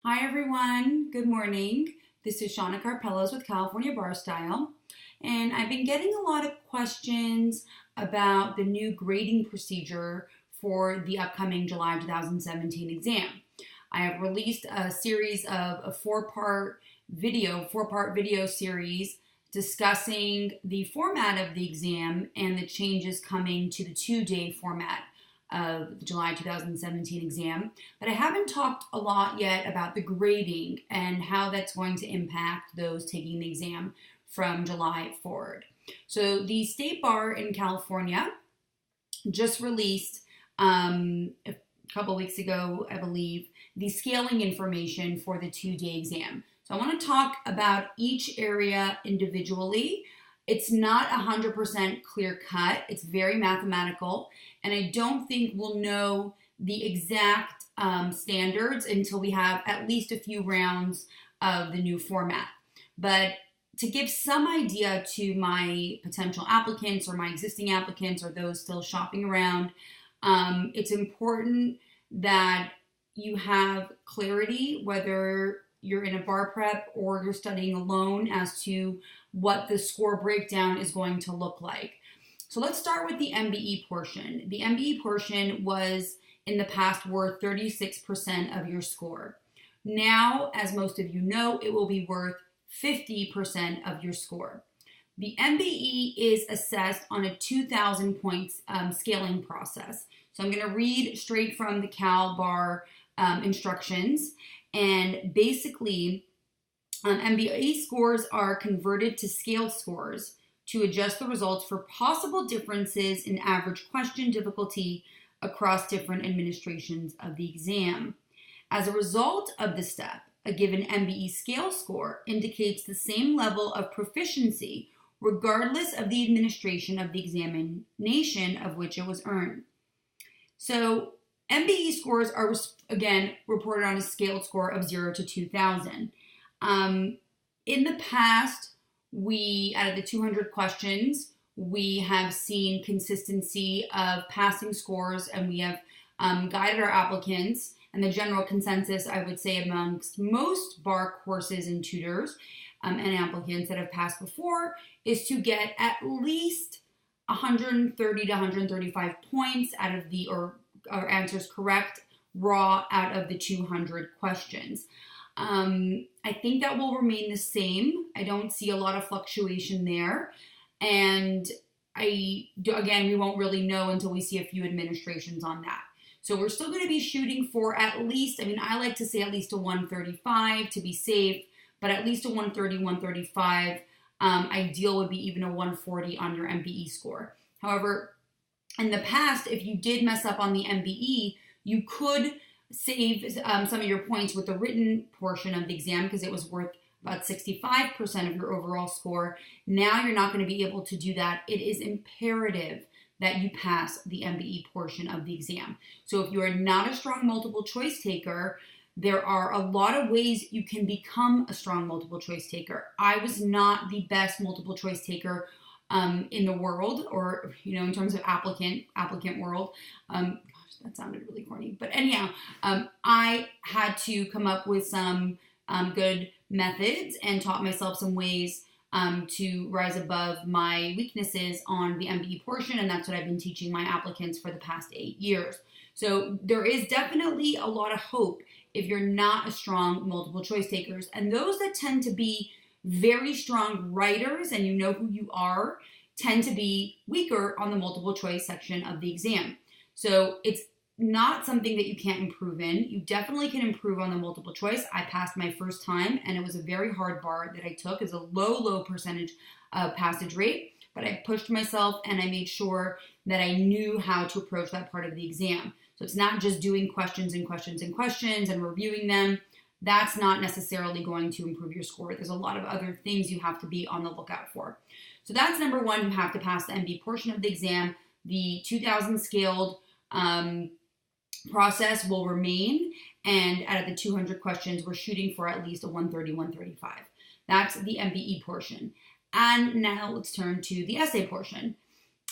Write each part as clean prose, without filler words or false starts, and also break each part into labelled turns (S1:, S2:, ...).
S1: Hi everyone, good morning. This is Shana Karpeles with California Bar Style, and I've been getting a lot of questions about the new grading procedure for the upcoming July 2017 exam. I have released a series of a four-part video series discussing the format of the exam and the changes coming to the two-day format of the July 2017 exam, but I haven't talked a lot yet about the grading and how that's going to impact those taking the exam from July forward. So the State Bar in California just released a couple weeks ago, I believe, the scaling information for the two-day exam. So I want to talk about each area individually. It's not 100% clear cut. It's very mathematical, and I don't think we'll know the exact standards until we have at least a few rounds of the new format. But to give some idea to my potential applicants or my existing applicants or those still shopping around, it's important that you have clarity whether you're in a bar prep or you're studying alone as to what the score breakdown is going to look like. So let's start with the MBE portion. The MBE portion was in the past worth 36% of your score. Now, as most of you know, it will be worth 50% of your score. The MBE is assessed on a 2,000 points scaling process. So I'm going to read straight from the Cal Bar instructions. And basically, MBE scores are converted to scaled scores to adjust the results for possible differences in average question difficulty across different administrations of the exam. As a result of this step, a given MBE scale score indicates the same level of proficiency regardless of the administration of the examination of which it was earned. So MBE scores are, again, reported on a scaled score of 0 to 2,000. In the past, out of the 200 questions, we have seen consistency of passing scores, and we have guided our applicants. And the general consensus, I would say, amongst most bar courses and tutors and applicants that have passed before is to get at least 130 to 135 points out of or answers correct raw out of the 200 questions. I think that will remain the same. I don't see a lot of fluctuation there. And we won't really know until we see a few administrations on that. So we're still going to be shooting for at least, I like to say at least a 135 to be safe, but at least a 130, 135. Ideal would be even a 140 on your MBE score. However, in the past, if you did mess up on the MBE, you could save some of your points with the written portion of the exam because it was worth about 65% of your overall score. Now you're not going to be able to do that. It is imperative that you pass the MBE portion of the exam. So if you are not a strong multiple choice taker, there are a lot of ways you can become a strong multiple choice taker. I was not the best multiple choice taker in the world, or in terms of applicant world. That sounded really corny, but anyhow, I had to come up with some good methods and taught myself some ways to rise above my weaknesses on the MBE portion, and that's what I've been teaching my applicants for the past 8 years. So there is definitely a lot of hope if you're not a strong multiple choice takers, and those that tend to be very strong writers and you know who you are tend to be weaker on the multiple choice section of the exam. So it's not something that you can't improve in. You definitely can improve on the multiple choice. I passed my first time, and it was a very hard bar that I took. It's a low percentage passage rate, but I pushed myself and I made sure that I knew how to approach that part of the exam. So it's not just doing questions and questions and questions and reviewing them. That's not necessarily going to improve your score. There's a lot of other things you have to be on the lookout for. So that's number one. You have to pass the MBE portion of the exam. The 2,000 scaled process will remain, and out of the 200 questions, we're shooting for at least a 130, 135. That's the MBE portion. And now let's turn to the essay portion.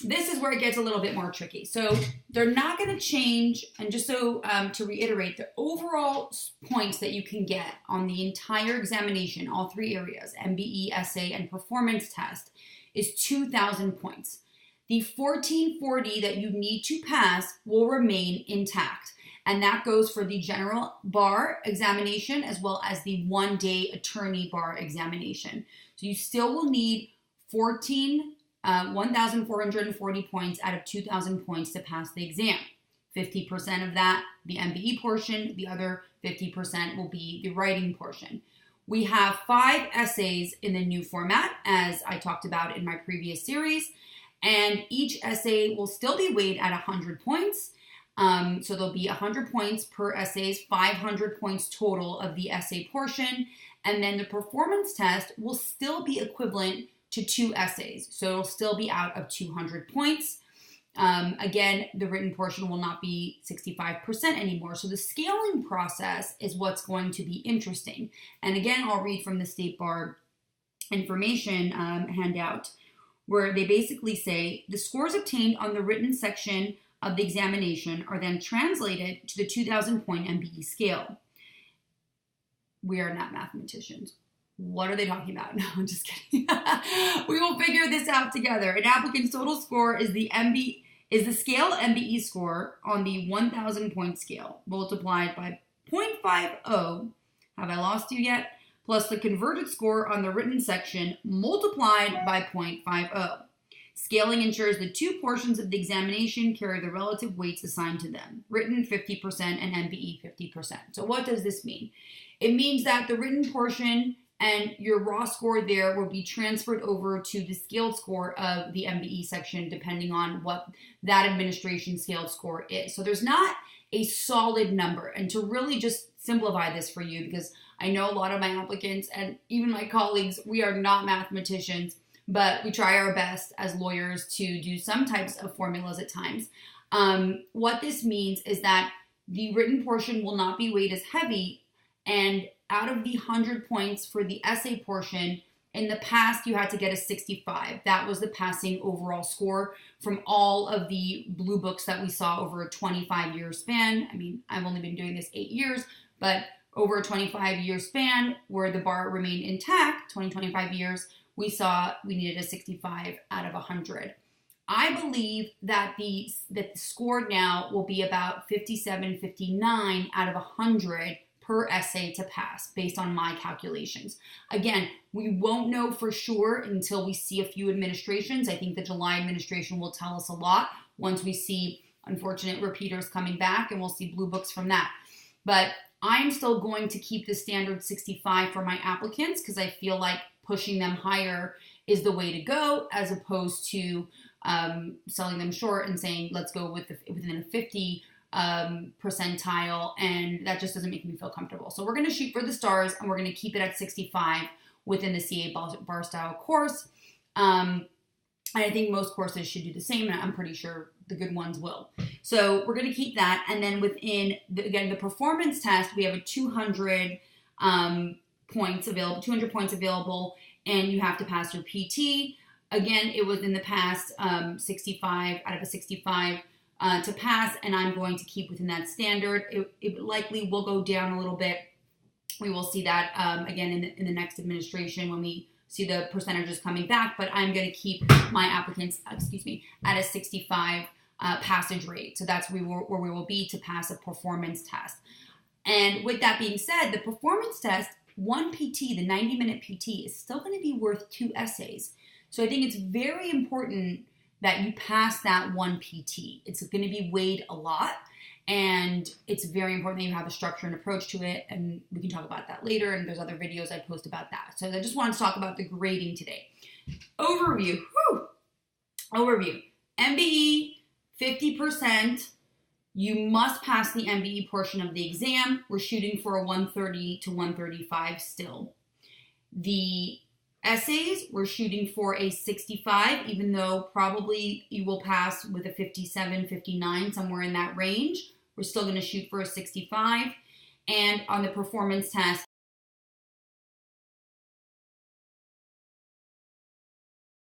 S1: this is where it gets a little bit more tricky. So they're not going to change. And just so to reiterate, the overall points that you can get on the entire examination, all three areas, MBE, essay, and performance test, is 2,000 points. The 1440 that you need to pass will remain intact. And that goes for the general bar examination as well as the one-day attorney bar examination. So you still will need 1,440 points out of 2,000 points to pass the exam. 50% of that, the MBE portion, the other 50% will be the writing portion. We have 5 essays in the new format, as I talked about in my previous series, and each essay will still be weighed at 100 points. So there'll be 100 points per essays, 500 points total of the essay portion, and then the performance test will still be equivalent to 2 essays. So it'll still be out of 200 points. Again, the written portion will not be 65% anymore. So the scaling process is what's going to be interesting. And again, I'll read from the State Bar information handout, where they basically say the scores obtained on the written section of the examination are then translated to the 2,000 point MBE scale. We are not mathematicians. What are they talking about? No, I'm just kidding. We will figure this out together. An applicant's total score is the scale MBE score on the 1,000 point scale multiplied by 0.50. Have I lost you yet? Plus the converted score on the written section multiplied by 0.50. Scaling ensures the 2 portions of the examination carry the relative weights assigned to them. Written 50% and MBE 50%. So what does this mean? It means that the written portion and your raw score there will be transferred over to the scaled score of the MBE section, depending on what that administration scaled score is. So there's not a solid number. And to really just simplify this for you, because I know a lot of my applicants and even my colleagues, we are not mathematicians, but we try our best as lawyers to do some types of formulas at times. What this means is that the written portion will not be weighed as heavy, and out of the 100 points for the essay portion, in the past you had to get a 65. That was the passing overall score from all of the blue books that we saw over a 25-year span. I mean, I've only been doing this 8 years, but over a 25-year span where the bar remained intact, 25 years, we saw we needed a 65 out of 100. I believe that the score now will be about 57, 59 out of 100 per essay to pass based on my calculations. Again, we won't know for sure until we see a few administrations. I think the July administration will tell us a lot once we see unfortunate repeaters coming back, and we'll see blue books from that. But I'm still going to keep the standard 65 for my applicants because I feel like pushing them higher is the way to go, as opposed to selling them short and saying, let's go within a 50 percentile, and that just doesn't make me feel comfortable. So we're going to shoot for the stars, and we're going to keep it at 65 within the CA bar style course. And I think most courses should do the same, and I'm pretty sure the good ones will. So we're going to keep that. And then within, the performance test, we have a 200 points available, and you have to pass your PT. Again, it was in the past 65 out of a 65 to pass, and I'm going to keep within that standard. It likely will go down a little bit. We will see that again in the next administration when we see the percentages coming back, but I'm going to keep my applicants, at a 65 passage rate. So that's where we will be to pass a performance test. And with that being said, the performance test, one PT, the 90-minute PT, is still going to be worth 2 essays. So I think it's very important that you pass that one PT. It's going to be weighed a lot, and it's very important that you have a structure and approach to it, and we can talk about that later, and there's other videos I post about that. So I just wanted to talk about the grading today. Overview. MBE, 50%. You must pass the MBE portion of the exam. We're shooting for a 130 to 135 still. The essays, we're shooting for a 65, even though probably you will pass with a 57, 59, somewhere in that range. We're still going to shoot for a 65. And on the performance test,